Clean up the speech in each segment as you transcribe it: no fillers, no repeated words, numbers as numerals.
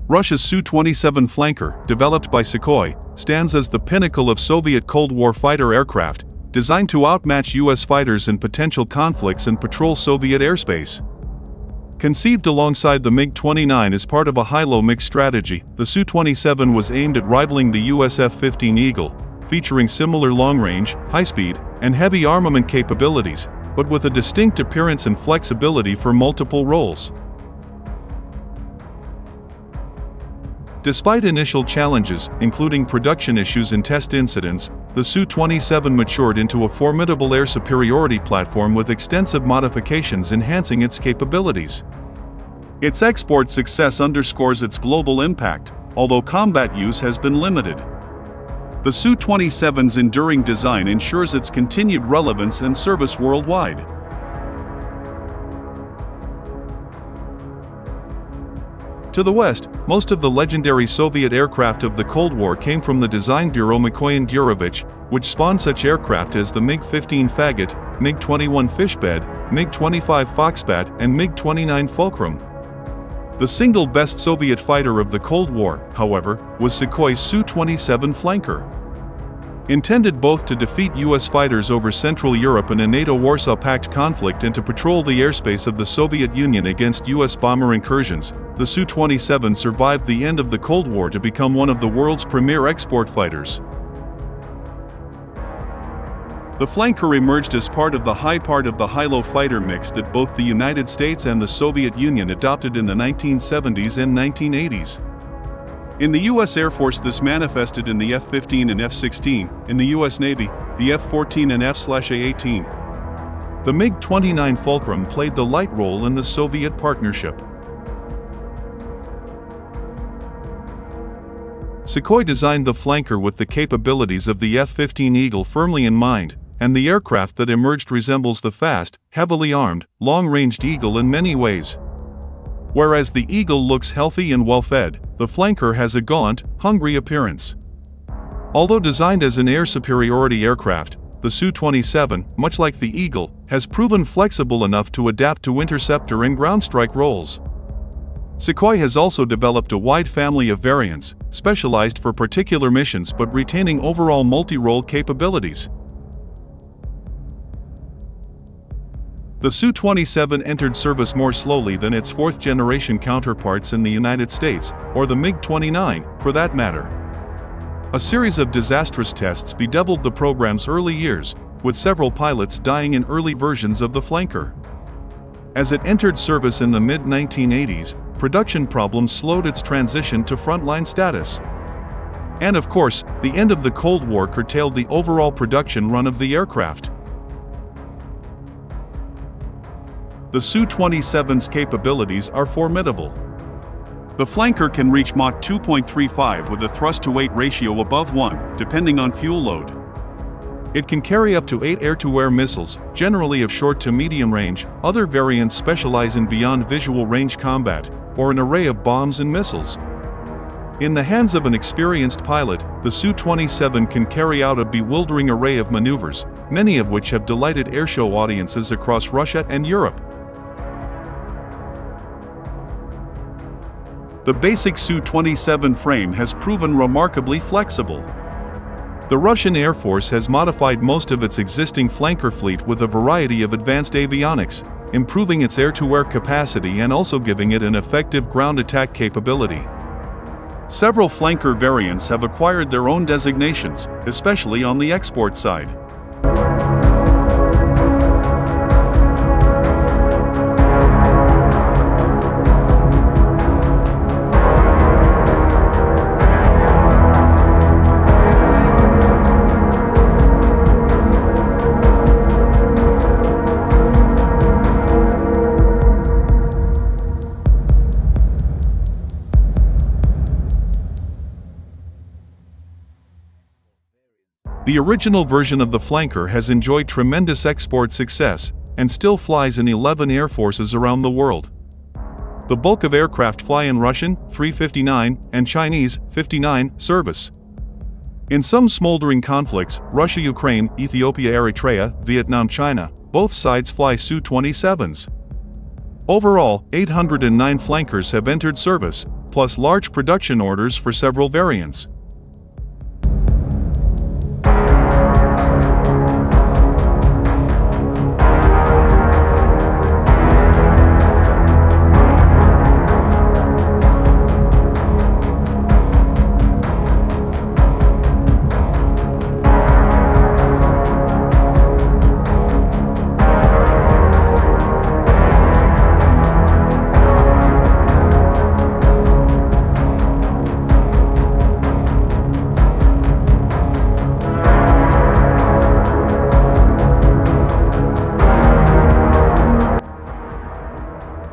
Russia's Su-27 flanker, developed by Sukhoi, stands as the pinnacle of Soviet Cold War fighter aircraft, designed to outmatch U.S. fighters in potential conflicts and patrol Soviet airspace. Conceived alongside the MiG-29 as part of a high-low mix strategy, the Su-27 was aimed at rivaling the U.S. F-15 Eagle, featuring similar long-range, high-speed, and heavy armament capabilities, but with a distinct appearance and flexibility for multiple roles. Despite initial challenges, including production issues and test incidents, the Su-27 matured into a formidable air superiority platform with extensive modifications enhancing its capabilities. Its export success underscores its global impact, although combat use has been limited. The Su-27's enduring design ensures its continued relevance and service worldwide. To the west, most of the legendary Soviet aircraft of the Cold War came from the design bureau Sukhoi and Gurevich, which spawned such aircraft as the MiG-15 Faggot, MiG-21 Fishbed, MiG-25 Foxbat, and MiG-29 Fulcrum. The single best Soviet fighter of the Cold War, however, was Sukhoi's Su-27 flanker. Intended both to defeat U.S. fighters over Central Europe in a NATO-Warsaw Pact conflict and to patrol the airspace of the Soviet Union against U.S. bomber incursions, the Su-27 survived the end of the Cold War to become one of the world's premier export fighters. The flanker emerged as part of the high-low fighter mix that both the United States and the Soviet Union adopted in the 1970s and 1980s. In the U.S. Air Force, this manifested in the F-15 and F-16, in the U.S. Navy, the F-14 and F/A-18. The MiG-29 Fulcrum played the light role in the Soviet partnership. Sukhoi designed the flanker with the capabilities of the F-15 Eagle firmly in mind, and the aircraft that emerged resembles the fast, heavily armed, long-ranged Eagle in many ways. Whereas the Eagle looks healthy and well-fed, the flanker has a gaunt, hungry appearance. Although designed as an air superiority aircraft, the Su-27, much like the Eagle, has proven flexible enough to adapt to interceptor and ground strike roles. Sukhoi has also developed a wide family of variants, specialized for particular missions but retaining overall multi-role capabilities. The Su-27 entered service more slowly than its fourth-generation counterparts in the United States, or the MiG-29, for that matter. A series of disastrous tests bedeviled the program's early years, with several pilots dying in early versions of the flanker. As it entered service in the mid-1980s, production problems slowed its transition to frontline status. And of course, the end of the Cold War curtailed the overall production run of the aircraft. The Su-27's capabilities are formidable. The flanker can reach Mach 2.35 with a thrust-to-weight ratio above 1, depending on fuel load. It can carry up to 8 air-to-air missiles, generally of short to medium range. Other variants specialize in beyond visual range combat, or an array of bombs and missiles. In the hands of an experienced pilot, the Su-27 can carry out a bewildering array of maneuvers, many of which have delighted airshow audiences across Russia and Europe. The basic Su-27 frame has proven remarkably flexible. The Russian Air Force has modified most of its existing flanker fleet with a variety of advanced avionics, improving its air-to-air capacity and also giving it an effective ground attack capability. Several flanker variants have acquired their own designations, especially on the export side. The original version of the flanker has enjoyed tremendous export success, and still flies in 11 air forces around the world. The bulk of aircraft fly in Russian, 359, and Chinese, 59, service. In some smoldering conflicts, Russia-Ukraine, Ethiopia-Eritrea, Vietnam-China, both sides fly Su-27s. Overall, 809 flankers have entered service, plus large production orders for several variants.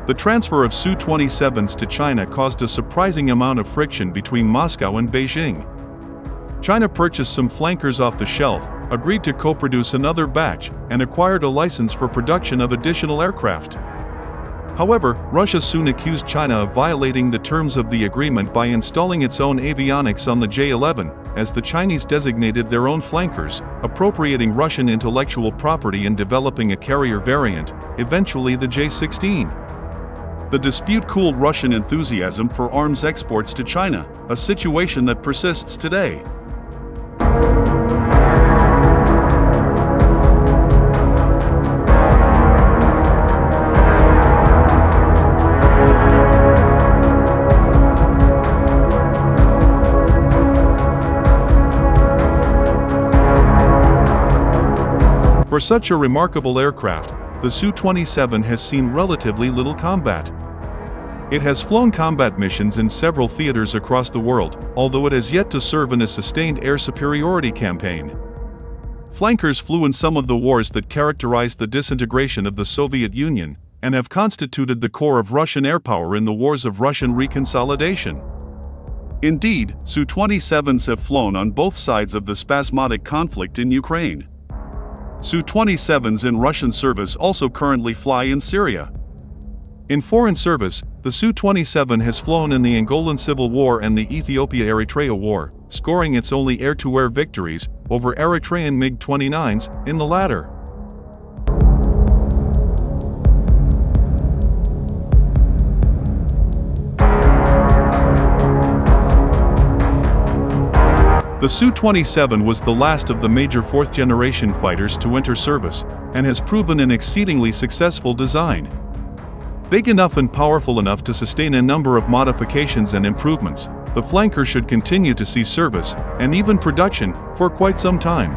The transfer of Su-27s to China caused a surprising amount of friction between Moscow and Beijing. China purchased some flankers off the shelf, agreed to co-produce another batch, and acquired a license for production of additional aircraft. However, Russia soon accused China of violating the terms of the agreement by installing its own avionics on the J-11, as the Chinese designated their own flankers, appropriating Russian intellectual property and developing a carrier variant, eventually the J-16. The dispute cooled Russian enthusiasm for arms exports to China, a situation that persists today. For such a remarkable aircraft, the Su-27 has seen relatively little combat. It has flown combat missions in several theaters across the world, although it has yet to serve in a sustained air superiority campaign. Flankers flew in some of the wars that characterized the disintegration of the Soviet Union, and have constituted the core of Russian air power in the wars of Russian reconsolidation. Indeed, Su-27s have flown on both sides of the spasmodic conflict in Ukraine. Su-27s in Russian service also currently fly in Syria. In foreign service, the Su-27 has flown in the Angolan Civil War and the Ethiopia-Eritrea War, scoring its only air-to-air victories over Eritrean MiG-29s in the latter. The Su-27 was the last of the major fourth-generation fighters to enter service, and has proven an exceedingly successful design. Big enough and powerful enough to sustain a number of modifications and improvements, the flanker should continue to see service, and even production, for quite some time.